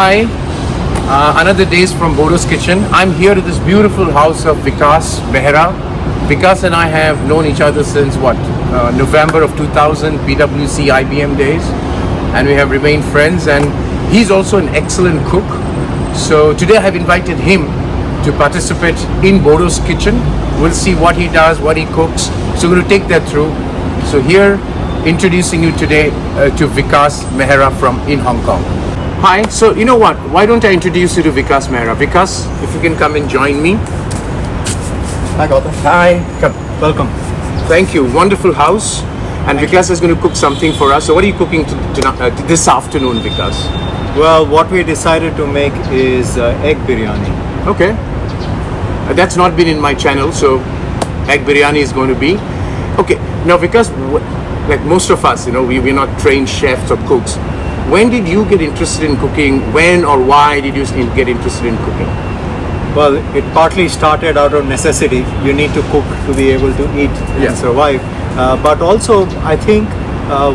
Hi, another days from Bordo's kitchen. I'm here at this beautiful house of Vikas, Mehra. Vikas and I have known each other since November of 2000, PwC IBM days, and we have remained friends. And he's also an excellent cook. So today I have invited him to participate in Bordo's kitchen. We'll see what he does, what he cooks. So we're going to take that through. So here, introducing you today to Vikas Mehra from in Hong Kong. Hi, so you know what? Why don't I introduce you to Vikas Mehra? Vikas, if you can come and join me. Hi Gautam. Hi, come. Welcome. Thank you. Wonderful house. And Vikas is going to cook something for us. So what are you cooking this afternoon, Vikas? Well, what we decided to make is egg biryani. Okay. That's not been in my channel, so egg biryani is going to be. Okay. Now, Vikas, like most of us, we're not trained chefs or cooks. When did you get interested in cooking? When or why did you get interested in cooking? Well, it partly started out of necessity. You need to cook to be able to eat and survive. But also, I think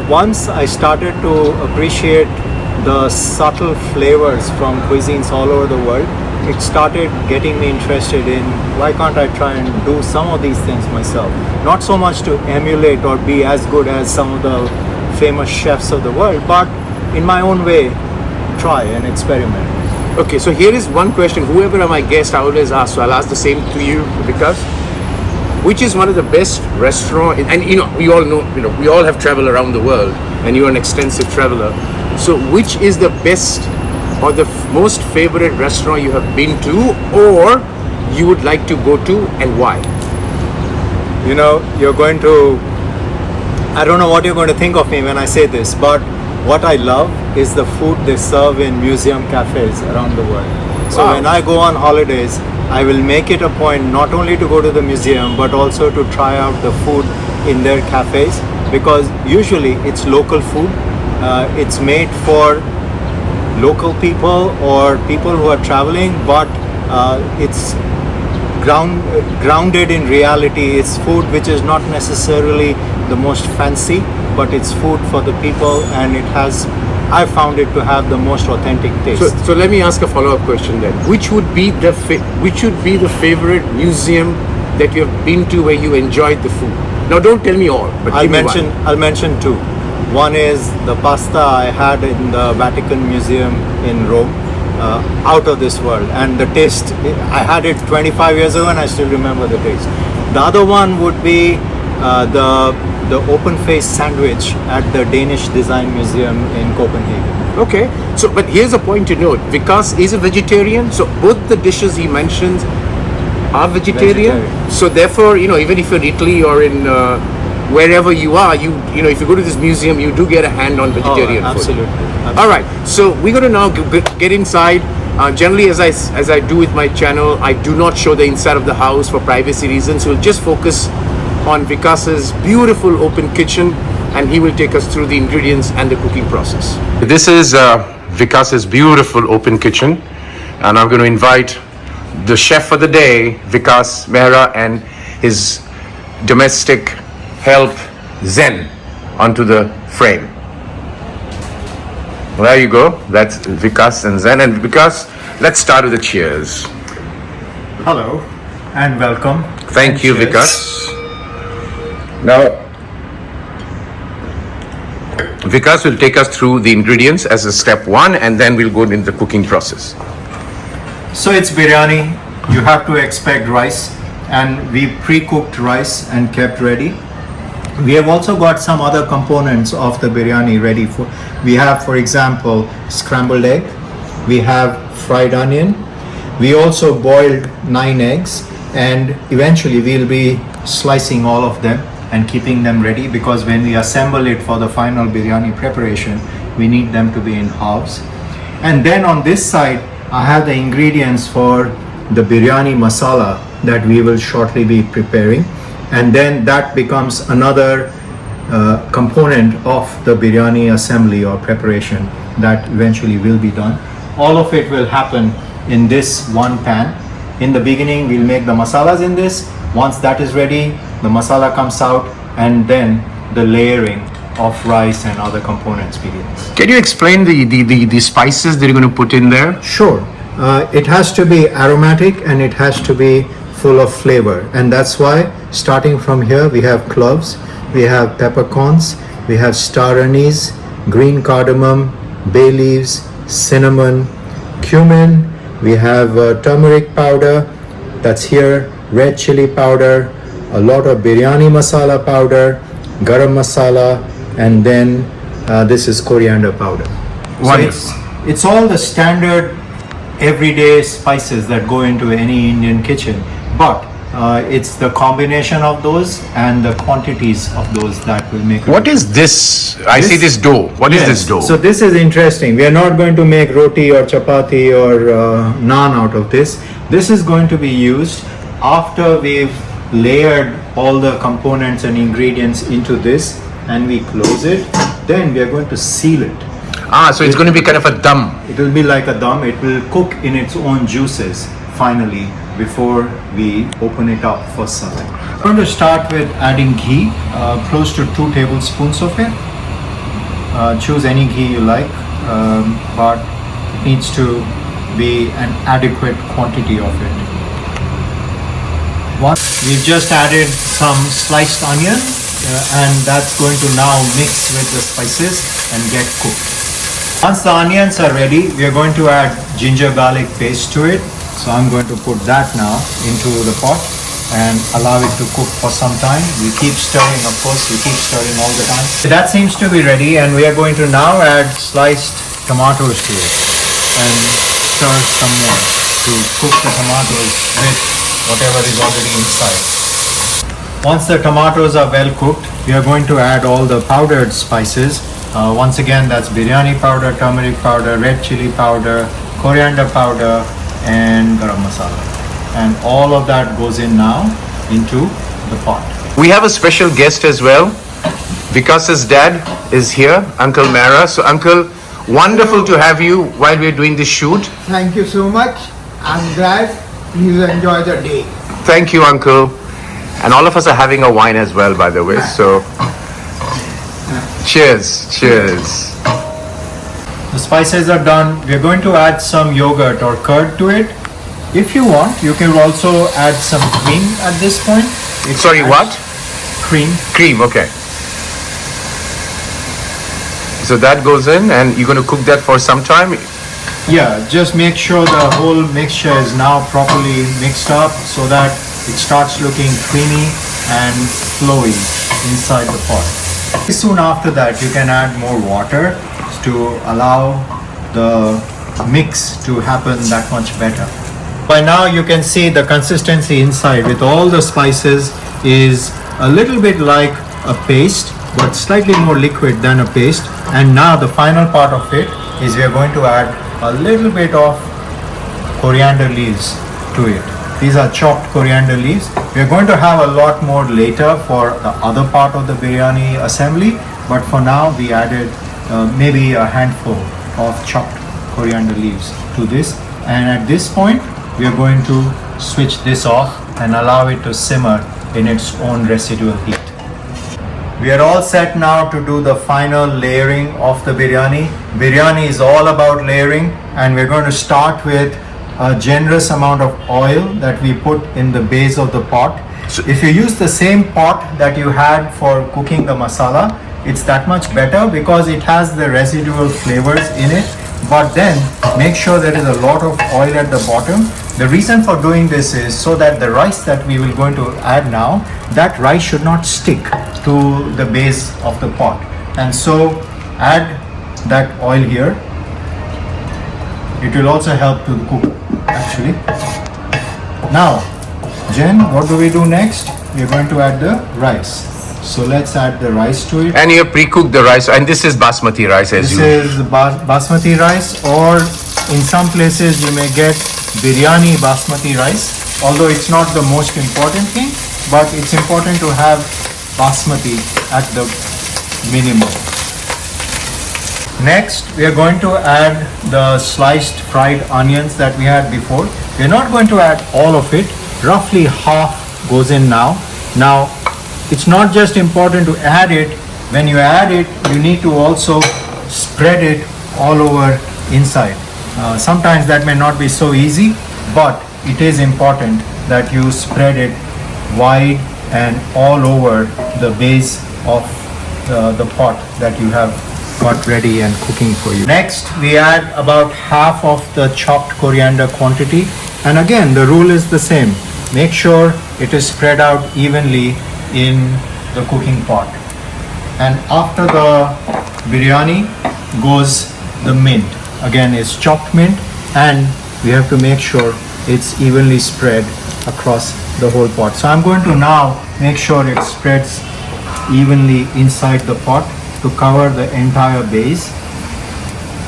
once I started to appreciate the subtle flavors from cuisines all over the world, it started getting me interested in why can't I try and do some of these things myself? Not so much to emulate or be as good as some of the famous chefs of the world, but in my own way, try and experiment. Okay, so here is one question. Whoever are my guest, I always ask. So I'll ask the same to you, because which is one of the best restaurant? And we all know, we all have traveled around the world, and you're an extensive traveler. So which is the best or the most favorite restaurant you have been to, or you would like to go to, and why? You're going to. I don't know what you're going to think of me when I say this, but what I love is the food they serve in museum cafes around the world. So when I go on holidays, I will make it a point not only to go to the museum, but also to try out the food in their cafes, because usually it's local food. It's made for local people or people who are traveling, but it's grounded in reality. It's food which is not necessarily the most fancy, but it's food for the people, and I found it to have the most authentic taste. So let me ask a follow-up question then. Which would be the favorite museum that you have been to where you enjoyed the food? Now don't tell me all, but I'll mention two. One is the pasta I had in the Vatican Museum in Rome, out of this world, and the taste, I had it 25 years ago and I still remember the taste. The other one would be the open-faced sandwich at the Danish Design Museum in Copenhagen. Okay, so but here's a point to note. Vikas is a vegetarian, so both the dishes he mentions are vegetarian. So therefore, even if you're in Italy or in wherever you are, if you go to this museum, you do get a hand on vegetarian food. Absolutely. All right, so we're going to now get inside. Generally, as I do with my channel, I do not show the inside of the house for privacy reasons. We'll just focus on Vikas's beautiful open kitchen, and he will take us through the ingredients and the cooking process. This is Vikas's beautiful open kitchen, and I'm going to invite the chef for the day, Vikas Mehra, and his domestic help, Zen, onto the frame. Well, there you go. That's Vikas and Zen. And Vikas, let's start with the cheers. Hello and welcome. Thank you, cheers. Vikas. Now, Vikas will take us through the ingredients as a step one, and then we'll go into the cooking process. So it's biryani. You have to expect rice, and we pre-cooked rice and kept ready. We have also got some other components of the biryani ready. We have, for example, scrambled egg. We have fried onion. We also boiled 9 eggs, and eventually we'll be slicing all of them and keeping them ready, because when we assemble it for the final biryani preparation, we need them to be in halves. And then on this side, I have the ingredients for the biryani masala that we will shortly be preparing. And then that becomes another component of the biryani assembly or preparation that eventually will be done. All of it will happen in this one pan. In the beginning, we'll make the masalas in this. Once that is ready, the masala comes out, and then the layering of rice and other components begins. Can you explain the spices that you're going to put in there? Sure. It has to be aromatic and it has to be full of flavor, and that's why starting from here we have cloves, we have peppercorns, we have star anise, green cardamom, bay leaves, cinnamon, cumin, we have turmeric powder, that's here, red chili powder, a lot of biryani masala powder, garam masala, and then this is coriander powder. Wonderful. So it's all the standard everyday spices that go into any Indian kitchen, but it's the combination of those and the quantities of those that will make. What is this? I see this dough. What is this dough? So this is interesting. We are not going to make roti or chapati or naan out of this. This is going to be used after we've layered all the components and ingredients into this, and we close it. Then we are going to seal it. So it's going to be kind of a dum. It will be like a dum. It will cook in its own juices finally before we open it up for serving. I'm going to start with adding ghee, close to 2 tablespoons of it. Choose any ghee you like, but it needs to be an adequate quantity of it. We've just added some sliced onion, and that's going to now mix with the spices and get cooked. Once the onions are ready, we are going to add ginger garlic paste to it. So I'm going to put that now into the pot and allow it to cook for some time. We keep stirring, of course, we keep stirring all the time. That seems to be ready, and we are going to now add sliced tomatoes to it and stir some more to cook the tomatoes with whatever is already inside. Once the tomatoes are well cooked, we are going to add all the powdered spices. Once again, that's biryani powder, turmeric powder, red chili powder, coriander powder, and garam masala. And all of that goes in now into the pot. We have a special guest as well. Vikas's dad is here, Uncle Mehra. So Uncle, wonderful to have you while we're doing this shoot. Thank you so much. I'm glad you enjoy the day. Thank you, Uncle. And all of us are having a wine as well, by the way. So cheers, cheers. The spices are done. We're going to add some yogurt or curd to it. If you want, you can also add some cream at this point. Sorry, what? Cream. Cream, okay. So that goes in, and you're going to cook that for some time? Yeah, just make sure the whole mixture is now properly mixed up so that it starts looking creamy and flowy inside the pot. Soon after that, you can add more water to allow the mix to happen that much better. By now you can see the consistency inside with all the spices is a little bit like a paste, but slightly more liquid than a paste. And now the final part of it is we are going to add a little bit of coriander leaves to it. These are chopped coriander leaves. We are going to have a lot more later for the other part of the biryani assembly, but for now we added maybe a handful of chopped coriander leaves to this. And at this point, we are going to switch this off and allow it to simmer in its own residual heat. We are all set now to do the final layering of the biryani. Biryani is all about layering, and we're going to start with a generous amount of oil that we put in the base of the pot. So if you use the same pot that you had for cooking the masala, it's that much better because it has the residual flavors in it. But then make sure there is a lot of oil at the bottom. The reason for doing this is so that the rice that we will going to add now, that rice should not stick to the base of the pot. And so add that oil here. It will also help to cook actually. Now, Jen, what do we do next? We are going to add the rice. So let's add the rice to it. And you pre-cooked the rice, and this is basmati rice as you. This is basmati rice, or in some places you may get biryani basmati rice. Although it's not the most important thing, but it's important to have basmati at the minimum. Next, we are going to add the sliced fried onions that we had before. We're not going to add all of it. Roughly half goes in now. Now, it's not just important to add it, when you add it, you need to also spread it all over inside. Sometimes that may not be so easy, but it is important that you spread it wide and all over the base of the pot that you have got ready and cooking for you. Next, we add about half of the chopped coriander quantity. And again, the rule is the same. Make sure it is spread out evenly in the cooking pot. And after the biryani goes the mint. Again, it's chopped mint, and we have to make sure it's evenly spread across the whole pot. So I'm going to now make sure it spreads evenly inside the pot to cover the entire base.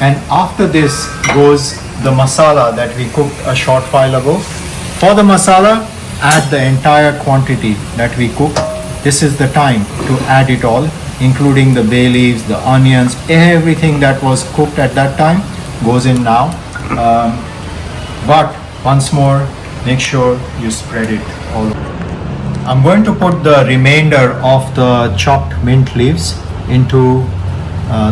And after this goes the masala that we cooked a short while ago. For the masala, add the entire quantity that we cooked. This is the time to add it all, including the bay leaves, the onions, everything that was cooked at that time goes in now. But once more, make sure you spread it all over. I'm going to put the remainder of the chopped mint leaves into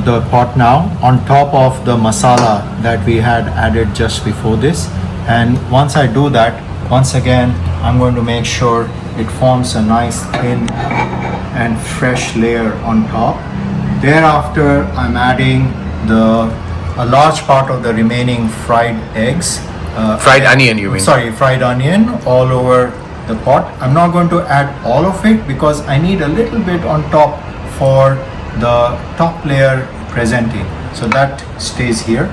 the pot now on top of the masala that we had added just before this. And once I do that, once again, I'm going to make sure it forms a nice thin and fresh layer on top. Thereafter, I'm adding a large part of the remaining fried eggs. Fried onion, you mean? Sorry, fried onion all over the pot. I'm not going to add all of it because I need a little bit on top for the top layer presenting. So that stays here.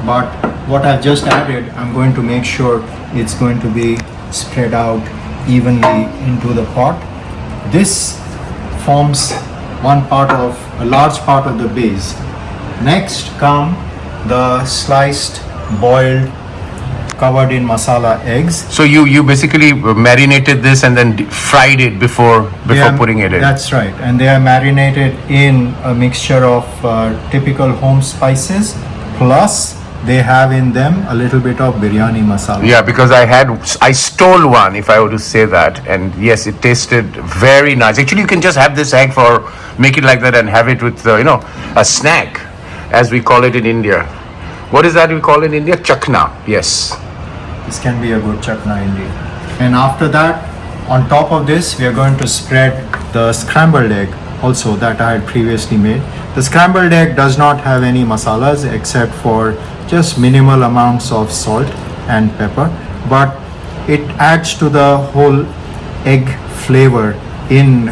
But what I've just added, I'm going to make sure it's going to be spread out evenly into the pot. This forms a large part of the base. Next come the sliced, boiled, covered in masala eggs. So you basically marinated this and then fried it before putting it in. That's right, and they are marinated in a mixture of typical home spices, plus they have in them a little bit of biryani masala. Yeah, because I stole one, if I were to say that, and yes, it tasted very nice. Actually, you can just have this egg make it like that and have it with a snack, as we call it in India. What is that we call in India? Chakna. Yes. This can be a good chutney indeed. And after that, on top of this, we are going to spread the scrambled egg also that I had previously made. The scrambled egg does not have any masalas except for just minimal amounts of salt and pepper, but it adds to the whole egg flavor in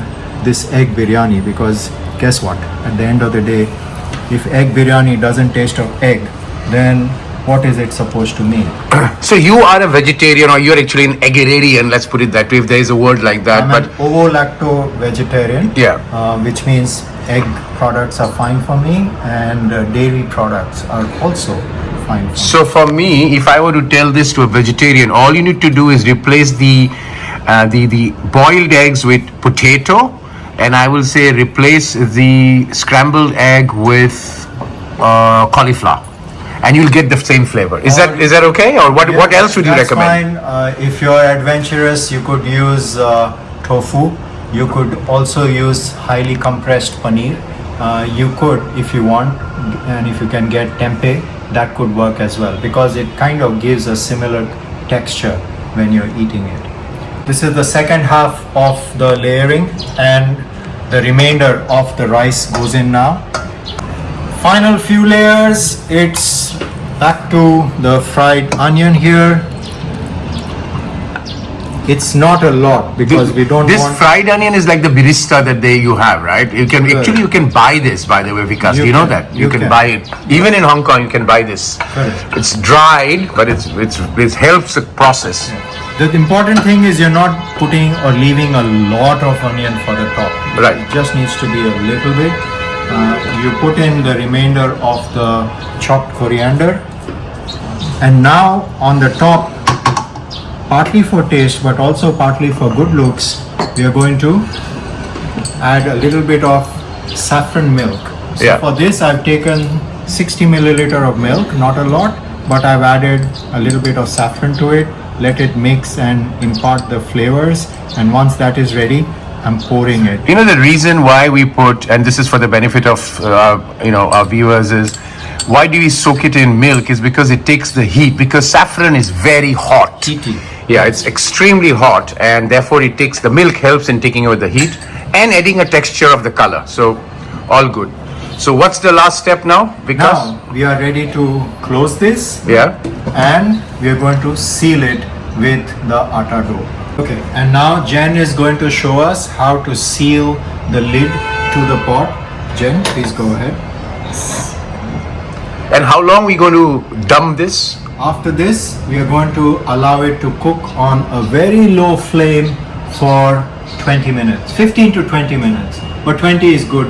this egg biryani, because guess what? At the end of the day, if egg biryani doesn't taste of egg, then what is it supposed to mean? So you are a vegetarian, or you're actually an eggetarian, let's put it that way, if there is a word like that. I'm an ovo-lacto vegetarian, which means egg products are fine for me, and dairy products are also fine for me. So for me, if I were to tell this to a vegetarian, all you need to do is replace the boiled eggs with potato, and I will say replace the scrambled egg with cauliflower, and you'll get the same flavor. Is that okay? Or what else would you recommend? That's fine. If you're adventurous, you could use tofu. You could also use highly compressed paneer. You could, if you want, and if you can get tempeh, that could work as well, because it kind of gives a similar texture when you're eating it. This is the second half of the layering, and the remainder of the rice goes in now. Final few layers, it's back to the fried onion here. It's not a lot because we don't this want... fried onion is like the birista that you have, right? You can actually you can buy this, by the way, Vikas. Do you know that? You can buy it. Even in Hong Kong, you can buy this. Correct. It's dried, but it helps the process. The important thing is you're not putting or leaving a lot of onion for the top. Right. It just needs to be a little bit. You put in the remainder of the chopped coriander, and now on the top, partly for taste but also partly for good looks, we are going to add a little bit of saffron milk. So for this, I've taken 60 milliliter of milk, not a lot, but I've added a little bit of saffron to it. Let it mix and impart the flavors, and once that is ready, I'm pouring it. You know, the reason why we put, and this is for the benefit of our viewers, is why do we soak it in milk is because it takes the heat, because saffron is very hot. Heaty. Yeah, it's extremely hot, and therefore it takes, the milk helps in taking away the heat and adding a texture of the color. So all good. So what's the last step now? Because Now we are ready to close this. yeah, And we are going to seal it with the atta dough. Okay, and now Jen is going to show us how to seal the lid to the pot. Jen, please go ahead. and how long we going to dumb this? After this, we are going to allow it to cook on a very low flame for 20 minutes, 15 to 20 minutes. But 20 is good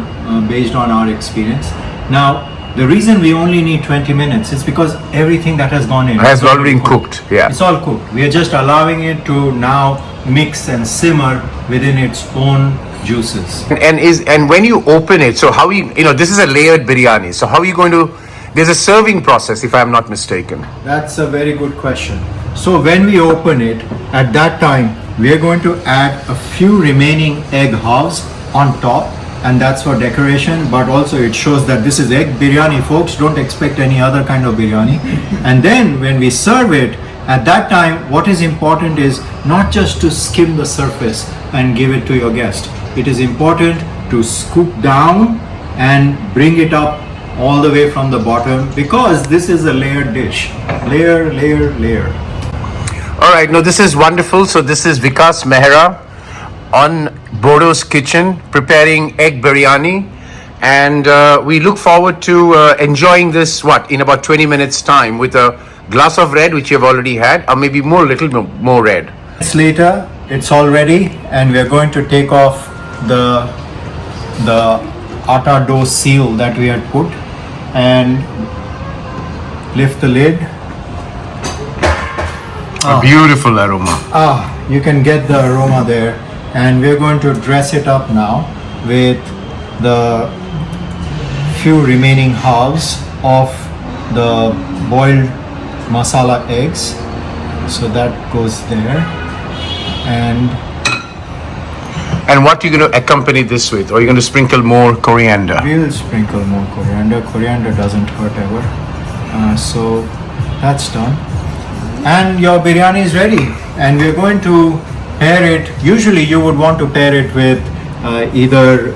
based on our experience. Now, the reason we only need 20 minutes is because everything that has gone in Has already been cooked. Yeah. It's all cooked. We are just allowing it to now mix and simmer within its own juices. And when you open it, so how this is a layered biryani. So how are you going to? There's a serving process, if I'm not mistaken. That's a very good question. So when we open it, at that time, we are going to add a few remaining egg halves on top, and that's for decoration, but also it shows that this is egg biryani, folks. Don't expect any other kind of biryani. And then when we serve it, at that time, what is important is not just to skim the surface and give it to your guest. It is important to scoop down and bring it up all the way from the bottom, because this is a layered dish. Layer, layer, layer. All right, no, this is wonderful. So this is Vikas Mehra on Bordo's Kitchen preparing egg biryani, and we look forward to enjoying this in about 20 minutes time with a glass of red, which you've already had, or maybe little more red. Minutes later, it's all ready, and we are going to take off the atta dough seal that we had put and lift the lid. A beautiful aroma. You can get the aroma there, and we're going to dress it up now with the few remaining halves of the boiled masala eggs. So that goes there, and what are you going to accompany this with? Or are you going to sprinkle more coriander? we'll sprinkle more coriander. Coriander doesn't hurt ever. So that's done. And your biryani is ready. And we're going to pair it. Usually you would want to pair it with either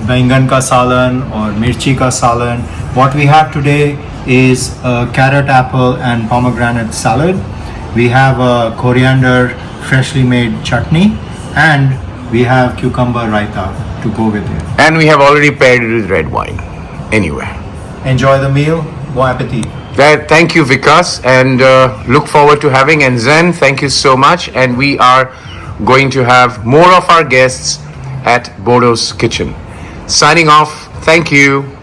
बैंगन ka salan or mirchi ka salan. What we have today is a carrot, apple and pomegranate salad. We have a coriander freshly made chutney, and we have cucumber raita to go with it. And we have already paired it with red wine. Anyway. Enjoy the meal. Bon appetit. Thank you, Vikas, and look forward to having. And Zen, thank you so much. And we are going to have more of our guests at Bordo's Kitchen. Signing off. Thank you.